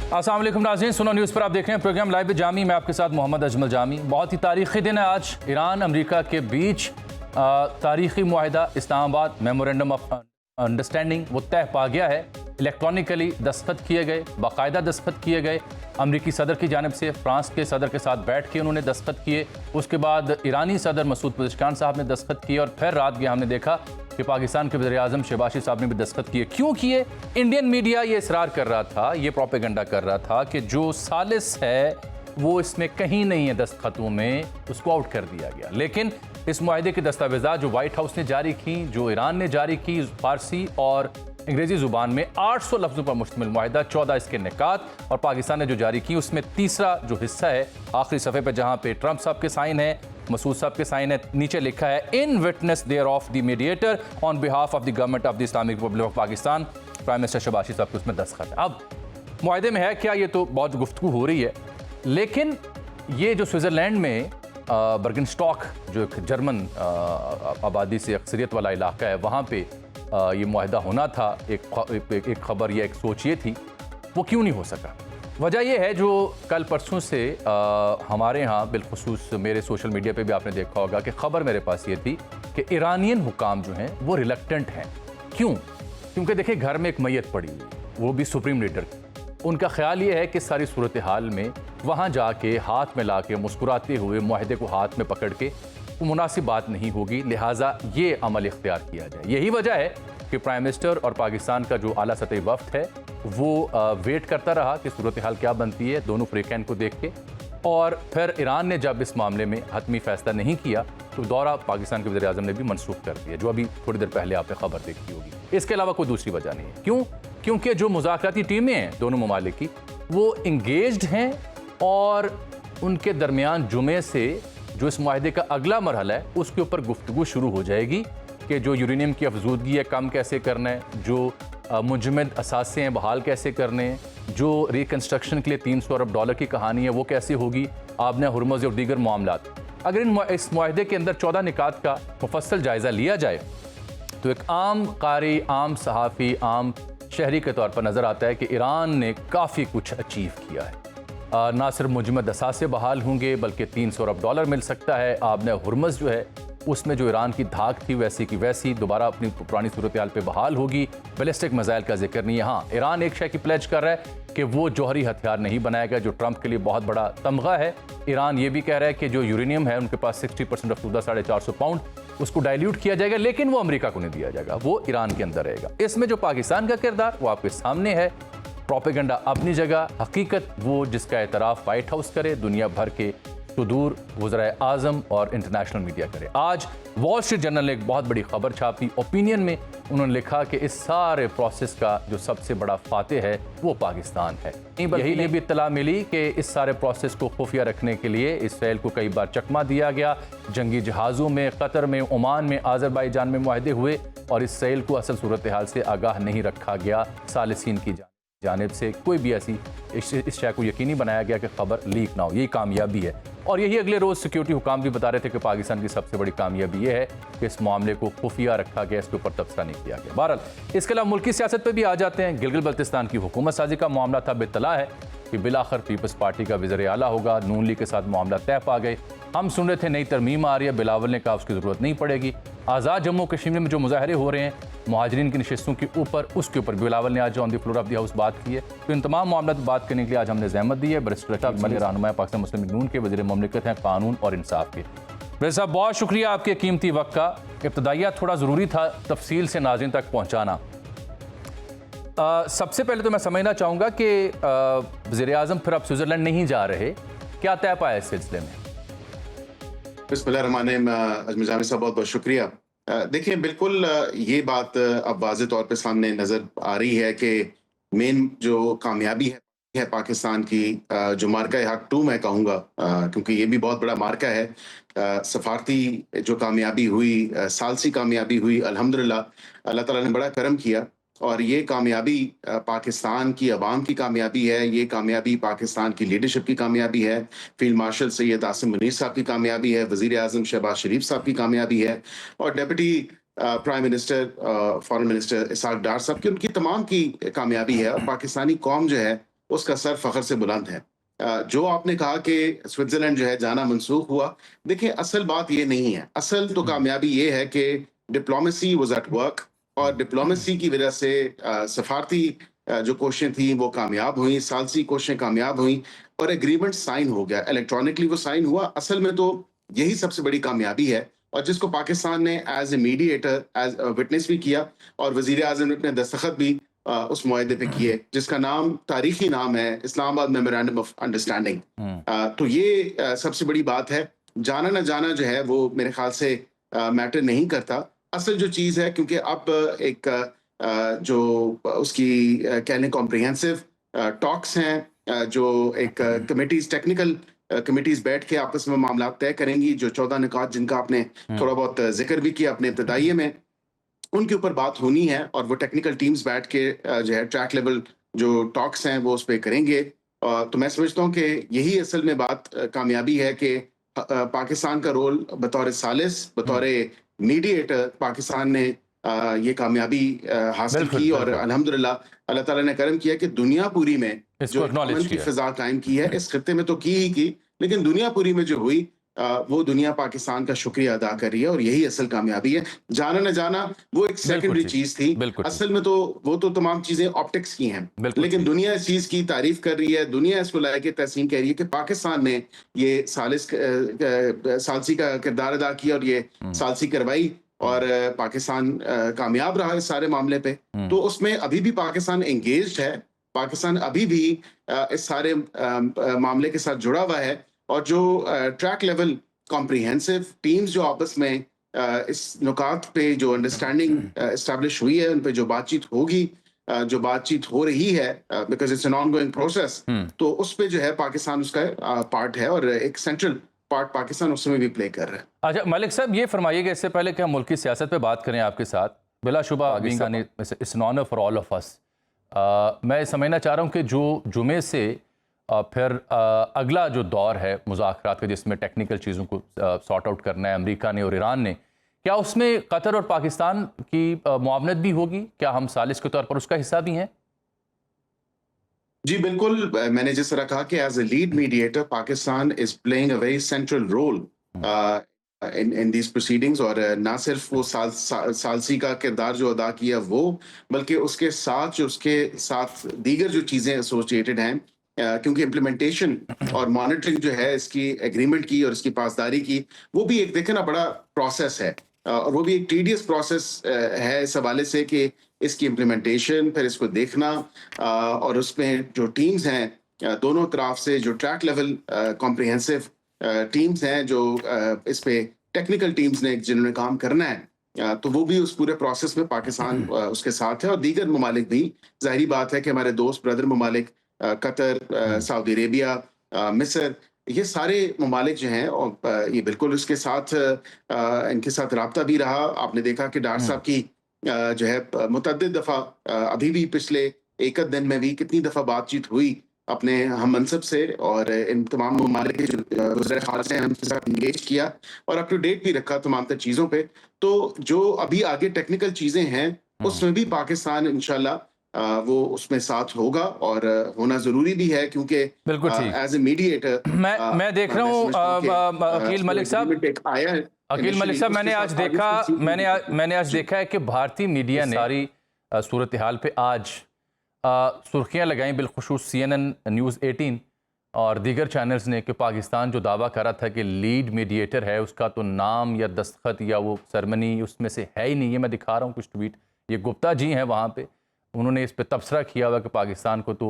अस्सलाम वालेकुम नाज़रीन, सुनो न्यूज़ पर आप देख रहे हैं प्रोग्राम लाइव जामी। मैं आपके साथ मोहम्मद अजमल जामी। बहुत ही तारीख़ी दिन है आज। ईरान अमेरिका के बीच तारीख़ी मुआहिदा इस्लामाबाद मेमोरेंडम ऑफ अंडरस्टैंडिंग वो तय पा गया है। इलेक्ट्रॉनिकली दस्तखत किए गए, बाकायदा दस्तखत किए गए। अमरीकी सदर की जानिब से फ्रांस के सदर के साथ बैठ के उन्होंने दस्तखत किए। उसके बाद ईरानी सदर मसूद पज़ेश्कियान साहब ने दस्तखत किए और फिर रात गया हमने देखा कि पाकिस्तान के वज़ीर-ए-आज़म शहबाज शरीफ साहब ने भी दस्तखत किए। क्यों किए? इंडियन मीडिया ये इसरार कर रहा था, ये प्रोपेगेंडा कर रहा था कि जो सालिस है वो इसमें कहीं नहीं है, दस्तखतों में उसको आउट कर दिया गया। लेकिन इस मुआहिदे के दस्तावेज़ात जो वाइट हाउस ने जारी की, जो ईरान ने जारी की, फारसी और अंग्रेज़ी ज़ुबान में 800 लफ्ज़ों पर मुश्तमिल मुआहिदा, 14 इसके निकात, और पाकिस्तान ने जो जारी की उसमें तीसरा जो हिस्सा है आखिरी सफ़े पर जहाँ पे ट्रंप साहब के साइन है, मसूद साहब के साइन है, नीचे लिखा है in witness there of the mediator on behalf of the government of the Islamic Republic of Pakistan, prime minister Shahbaz Sharif साहब के उसमें दस्तखत है। अब मुआहिदे में है क्या, ये तो बहुत गुफ्तगू हो रही है, लेकिन ये जो स्विट्ज़रलैंड में बर्गनस्टॉक जो एक जर्मन आबादी से अक्सरियत वाला इलाका है, वहाँ पे ये मुआहिदा होना था। एक खबर या एक सोच ये थी, वो क्यों नहीं हो सका? वजह यह है जो कल परसों से हमारे यहाँ बिलखुसूस मेरे सोशल मीडिया पे भी आपने देखा होगा कि खबर मेरे पास ये थी कि ईरानियन हुकाम जो हैं वो रिलक्टेंट हैं। क्यों? क्योंकि देखिए घर में एक मैयत पड़ी हुई, वो भी सुप्रीम लीडर की। उनका ख्याल ये है कि सारी सूरत हाल में वहाँ जाके हाथ में ला के मुस्कुराते हुए मुआहिदे को हाथ में पकड़ के वो मुनासिब बात नहीं होगी, लिहाजा ये अमल इख्तियार किया जाए। यही वजह है कि प्राइम मिनिस्टर और पाकिस्तान का जो आला सतही वफ्द है वो वेट करता रहा कि सूरत हाल क्या बनती है दोनों फ्रीकैन को देख के, और फिर ईरान ने जब इस मामले में हतमी फैसला नहीं किया तो दौरा पाकिस्तान के वज़ीर-ए-आज़म ने भी मनसूख कर दिया, जो अभी थोड़ी देर पहले आपने खबर देखी होगी। इसके अलावा कोई दूसरी वजह नहीं है। क्यों? क्योंकि जो मुज़ाकराती टीमें हैं दोनों ममालिक की, वो इंगेज्ड हैं और उनके दरमियान जुमे से जो इस मुआहिदे का अगला मरहला है उसके ऊपर गुफ्तगू शुरू हो जाएगी कि जो यूरेनियम की अफजूदगी है कम कैसे करना है, जो मुजमद असासे हैं बहाल कैसे करने हैं, जो रिकन्स्ट्रक्शन के लिए $300 अरब की कहानी है वो कैसे होगी, आबना हुर्मुज़ और दीगर मामलात। अगर इस मुआहिदे के अंदर 14 निकात का मुफस्सल जायज़ा लिया जाए तो एक आम कारी, आम सहाफ़ी, आम शहरी के तौर पर नज़र आता है कि ईरान ने काफ़ी कुछ अचीव किया है। ना सिर्फ मुजमद असासे बहाल होंगे बल्कि $300 अरब मिल सकता है। आबना हुर्मुज़ जो है उसमें जो ईरान की धाक थी वैसी की वैसी दोबारा अपनी पुरानी सूरत हाल पर बहाल होगी। बैलिस्टिक मिसाइल का जिक्र नहीं है। हाँ, ईरान एक शय की प्लेज कर रहा है कि वो जौहरी हथियार नहीं बनाएगा, जो ट्रंप के लिए बहुत बड़ा तमगा है। ईरान ये भी कह रहा है कि जो यूरेनियम है उनके पास 60% अफसूदा 450 पाउंड, उसको डाइल्यूट किया जाएगा, लेकिन वो अमेरिका को नहीं दिया जाएगा, वो ईरान के अंदर रहेगा। इसमें जो पाकिस्तान का किरदार वो आपके सामने है। प्रोपेगेंडा अपनी जगह, हकीकत वो जिसका एतराफ़ वाइट हाउस करे, दुनिया भर के सुदूर वज़राए आज़म और इंटरनेशनल मीडिया करे। आज वॉल स्ट्रीट जर्नल ने एक बहुत बड़ी खबर छापी। ओपिनियन में उन्होंने लिखा कि इस सारे प्रोसेस का जो सबसे बड़ा फातेह है वो पाकिस्तान है। यही लिए भी इत्तला मिली कि इस सारे प्रोसेस को खुफिया रखने के लिए इसराइल को कई बार चकमा दिया गया। जंगी जहाज़ों में, कतर में, ओमान में, आज़रबाईजान में मुआहिदे हुए और इसराइल को असल सूरत हाल से आगाह नहीं रखा गया। सालिसीन की जानिब से कोई भी ऐसी इस शय को यकीनी बनाया गया कि खबर लीक ना हो। यही कामयाबी है, और यही अगले रोज़ सिक्योरिटी हुकाम भी बता रहे थे कि पाकिस्तान की सबसे बड़ी कामयाबी यह है कि इस मामले को खुफिया रखा गया, इसके ऊपर तबसरा नहीं किया गया। बहरहाल, इसके अलावा मुल्की सियासत पर भी आ जाते हैं। गिलगित बल्तिस्तान की हुकूमत साजी का मामला था। बितला है कि बिलाखिर पीपल्स पार्टी का वज़ीर आला होगा। नून लीग के साथ मामला तय पा गए। हम सुन रहे थे नई तरमीम आ रही है, बिलावल ने कहा उसकी ज़रूरत नहीं पड़ेगी। आज़ाद जम्मू कश्मीर में जो मुजाहरे हो रहे हैं मुहाजिरीन की नशिस्तों के ऊपर, उसके ऊपर बिलावल ने आज on the floor of the house बात की है। तो इन तमाम मामलों पर बात करने के लिए आज हमने ज़हमत दी है। बैरिस्टर मलिक रहनुमा पाकिस्तान मुस्लिम लीग नून के वज़ीर मुमलिकत हैं कानून और इंसाफ के। बैरिस्टर साहब, बहुत शुक्रिया आपके कीमती वक्त का। इब्तदाइया थोड़ा ज़रूरी था तफसील से नाज़रीन तक पहुँचाना। सबसे पहले तो मैं समझना चाहूँगा कि वज़ीर-ए-आज़म फिर अब स्विट्ज़रलैंड नहीं जा रहे, क्या तय पाया इस सिलसिले में? बिस्मिल्लाहिर्रहमानिर्रहीम। अजमल जामी साहब, बहुत बहुत शुक्रिया। देखिए, बिल्कुल ये बात अब वाज़ेह तौर पे सामने नज़र आ रही है कि मेन जो कामयाबी है पाकिस्तान की, जो मार्का हक 2 मैं कहूँगा, क्योंकि ये भी बहुत बड़ा मार्का है। सफारती जो कामयाबी हुई, सालसी कामयाबी हुई, अल्हम्दुलिल्लाह अल्लाह ताला ने बड़ा करम किया, और ये कामयाबी पाकिस्तान की आवाम की कामयाबी है। ये कामयाबी पाकिस्तान की लीडरशिप की कामयाबी है। फील्ड मार्शल सैयद आसिम मुनीर साहब की कामयाबी है। वज़ीर आज़म शहबाज शरीफ साहब की कामयाबी है, और deputy prime minister, foreign minister Ishaq Dar साहब की, उनकी तमाम की कामयाबी है। और पाकिस्तानी कौम जो है उसका सर फ़ख्र से बुलंद है। जो आपने कहा कि स्विट्ज़रलैंड जो है जाना मनसूख हुआ, देखिए असल बात ये नहीं है। असल तो कामयाबी ये है कि डिप्लोमेसी वाज़ एट वर्क और डिप्लोमेसी की वजह से सफारती जो कोशिशें थी वो कामयाब हुई, सालसी कोशिशें कामयाब हुई और एग्रीमेंट साइन हो गया। इलेक्ट्रॉनिकली वो साइन हुआ। असल में तो यही सबसे बड़ी कामयाबी है और जिसको पाकिस्तान ने as a mediator, as a witness भी किया और वज़ीर-ए-आज़म ने अपने दस्तखत भी उस मुआहदे पे किए, जिसका नाम तारीखी नाम है इस्लामाबाद मेमोरेंडम ऑफ अंडरस्टैंडिंग। तो ये सबसे बड़ी बात है। जाना ना जाना जो है वो मेरे ख़्याल से मैटर नहीं करता। असल जो चीज़ है क्योंकि अब एक जो उसकी कह लें कॉम्प्रिहेंसिव टॉक्स हैं, जो एक कमिटीज़ टेक्निकल कमिटीज़ बैठ के आपस में मामला तय करेंगी, जो 14 निकात जिनका आपने थोड़ा बहुत ज़िक्र भी किया अपने इब्तिदाइये में, उनके ऊपर बात होनी है और वो टेक्निकल टीम्स बैठ के जो है ट्रैक लेवल जो टॉक्स हैं वो उस पे करेंगे। तो मैं समझता हूँ कि यही असल में बात कामयाबी है कि पाकिस्तान का रोल बतौर सालिस, बतौर मीडिएटर पाकिस्तान ने ये कामयाबी हासिल बिल्कुल की और बिल्कुल अल्हम्दुलिल्लाह अल्लाह ताला ने करम किया कि दुनिया पूरी में इसको जो एक्नॉलेज अमन की किया। फ़िज़ा कायम की है, इस खित्ते में तो की ही की, लेकिन दुनिया पूरी में जो हुई वो दुनिया पाकिस्तान का शुक्रिया अदा कर रही है और यही असल कामयाबी है। जाना न जाना वो एक बिल्कुल सेकेंडरी ठीक, चीज़ थी। बिल्कुल ठीक, असल में तो वो तो तमाम चीज़ें ऑप्टिक्स की हैं। बिल्कुल लेकिन ठीक। दुनिया इस चीज़ की तारीफ़ कर रही है, दुनिया इसको लायक तहसीन कह रही है कि पाकिस्तान ने ये सालसी का किरदार अदा किया और ये हुँ, सालसी करवाई हुँ, और पाकिस्तान कामयाब रहा इस सारे मामले पे। हुँ, तो उसमें अभी भी पाकिस्तान एंगेज्ड है। पाकिस्तान अभी भी इस सारे मामले के साथ जुड़ा हुआ है और जो ट्रैक लेवल कॉम्प्रिहेंसिव टीम्स जो आपस में इस नुकात पे जो अंडरस्टैंडिंग एस्टैब्लिश हुई है, उन पे जो बातचीत होगी, जो बातचीत हो रही है, because it's an ongoing process, hmm. तो उस पे जो है पाकिस्तान उसका पार्ट है और एक सेंट्रल पार्ट पाकिस्तान उसमें भी प्ले कर रहा है। अच्छा मलिक साहब ये फरमाइएगा इससे पहले कि हम मुल्क की सियासत पे बात करें आपके साथ, बिलाशुबा Pakistani it's an honour for all of us. मैं समझना चाह रहा हूँ कि जो जुमे से फिर अगला जो दौर है मुज़ाकरात का जिसमें टेक्निकल चीज़ों को सॉर्ट आउट करना है अमेरिका ने और ईरान ने, क्या उसमें कतर और पाकिस्तान की मुआवनत भी होगी? क्या हम सालिस के तौर पर उसका हिस्सा भी हैं? जी, बिल्कुल। मैंने जिस तरह कहा कि as a lead mediator Pakistan is playing a very central role hmm, in these proceedings और ना सिर्फ़ वो सालसी का किरदार जो अदा किया वो, बल्कि उसके साथ जो उसके साथ दीगर जो चीज़ें एसोसिएटेड हैं, क्योंकि इम्प्लीमेंटेशन और मॉनिटरिंग जो है इसकी एग्रीमेंट की और इसकी पासदारी की, वो भी एक देखें ना बड़ा प्रोसेस है। और वो भी एक टीडियस प्रोसेस है इस हवाले से कि इसकी इम्प्लीमेंटेशन, फिर इसको देखना, और उसमें जो टीम्स हैं दोनों तरफ से जो ट्रैक लेवल कॉम्प्रिहेंसिव टीम्स हैं जो इस पे टेक्निकल टीम्स ने जिन्होंने काम करना है, तो वो भी उस पूरे प्रोसेस में पाकिस्तान उसके साथ है और दीगर ममालिक भी। जाहिर बात है कि हमारे दोस्त ब्रदर ममालिक कतर, हुँ, सऊदी अरेबिया, मिस्र, ये सारे ममालिक जो हैं और ये बिल्कुल इसके साथ इनके साथ राब्ता भी रहा। आपने देखा कि डार हुँ, साहब की जो है मुतअद्दिद दफ़ा अभी भी पिछले एक आध दिन में भी कितनी दफ़ा बातचीत हुई अपने हम मनसब से और इन तमाम ममालिक के जो वज़ीर ख़ारिजा हैं उनके साथ एंगेज किया और अप टू डेट भी रखा तमाम तर चीज़ों पे। तो जो अभी आगे टेक्निकल चीज़ें हैं, हुँ। उसमें भी पाकिस्तान इंशाल्लाह वो उसमें साथ होगा और होना ज़रूरी भी है क्योंकि बिल्कुल ठीक। एज़ अ मीडिएटर मैं देख रहा मैं हूँ समझता हूँ कि अकील जो मलिक साहब, एग्रीमेंट एक आया है अकील मलिक इनिशियली साहब, उसके मैंने आज साथ आगे देखा उसकी चीज़ भी करते हैं। मैंने आज जी। देखा है कि भारतीय मीडिया ने सारी सूरत हाल पे आज सुर्खियां लगाई, बिलखुसूस CNN न्यूज़ 18 और दीगर चैनल्स ने, कि पाकिस्तान जो दावा कर रहा था कि लीड मीडिएटर है उसका तो नाम या दस्तखत या वो सरमनी उसमें से है ही नहीं है। मैं दिखा रहा हूँ कुछ ट्वीट, ये गुप्ता जी हैं वहाँ पे, उन्होंने इस पर तबसरा किया हुआ कि पाकिस्तान को तो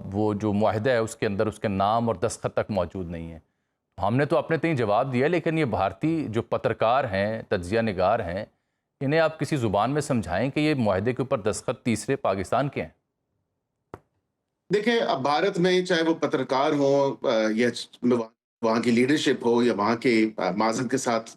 वो जो मुआहदा है उसके अंदर उसके नाम और दस्तखत तक मौजूद नहीं है। हमने तो अपने तय जवाब दिया, लेकिन ये भारतीय जो पत्रकार हैं, तज्जिया निगार हैं, इन्हें आप किसी ज़ुबान में समझाएं कि ये मुआहदे के ऊपर दस्तखत तीसरे पाकिस्तान के हैं। देखिए, अब भारत में चाहे वो पत्रकार हो या वहाँ की लीडरशिप हो या वहाँ के माज़रत के साथ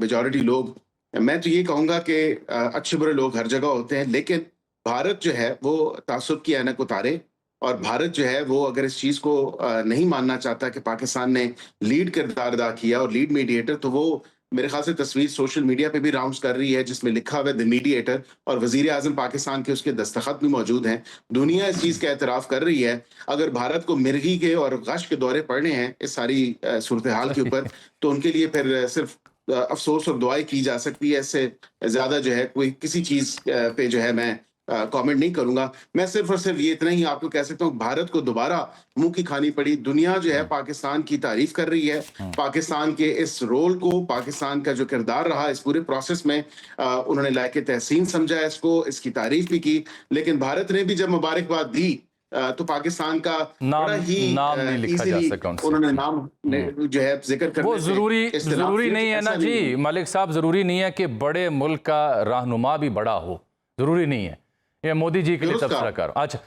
मेजॉरिटी लोग, मैं तो ये कहूँगा कि अच्छे बुरे लोग हर जगह होते हैं, लेकिन भारत जो है वो तासुब की ऐनक उतारे और भारत जो है वो अगर इस चीज़ को नहीं मानना चाहता कि पाकिस्तान ने लीड किरदार अदा किया और लीड मीडिएटर, तो वो मेरे ख्याल से तस्वीर सोशल मीडिया पे भी राउंड्स कर रही है जिसमें लिखा हुआ है द मीडिएटर, और वजीर आजम पाकिस्तान के उसके दस्तखत भी मौजूद हैं। दुनिया इस चीज़ का एतराफ़ कर रही है। अगर भारत को मिर्गी के और गश के दौरे पड़ने हैं इस सारी सूरत हाल के ऊपर, तो उनके लिए फिर सिर्फ अफसोस और दुआएं की जा सकती है। इससे ज़्यादा जो है कोई किसी चीज़ पे जो है मैं कमेंट नहीं करूंगा। मैं सिर्फ और सिर्फ ये इतना ही आपको कह सकता हूँ, भारत को दोबारा मुंह की खानी पड़ी। दुनिया जो है पाकिस्तान की तारीफ कर रही है, पाकिस्तान के इस रोल को, पाकिस्तान का जो किरदार रहा इस पूरे प्रोसेस में, उन्होंने लायक तहसीन समझा इसको, इसकी तारीफ भी की। लेकिन भारत ने भी जब मुबारकबाद दी तो पाकिस्तान का बड़ा ही नाम नहीं लिखा जा सका उनसे। उन्होंने नाम जो है जिक्र करने वो से जरूरी नहीं है ना जी मलिक साहब, जरूरी नहीं है कि बड़े मुल्क का रहनुमा भी बड़ा हो, जरूरी नहीं है। ये मोदी जी के लिए तबसरा करो। अच्छा।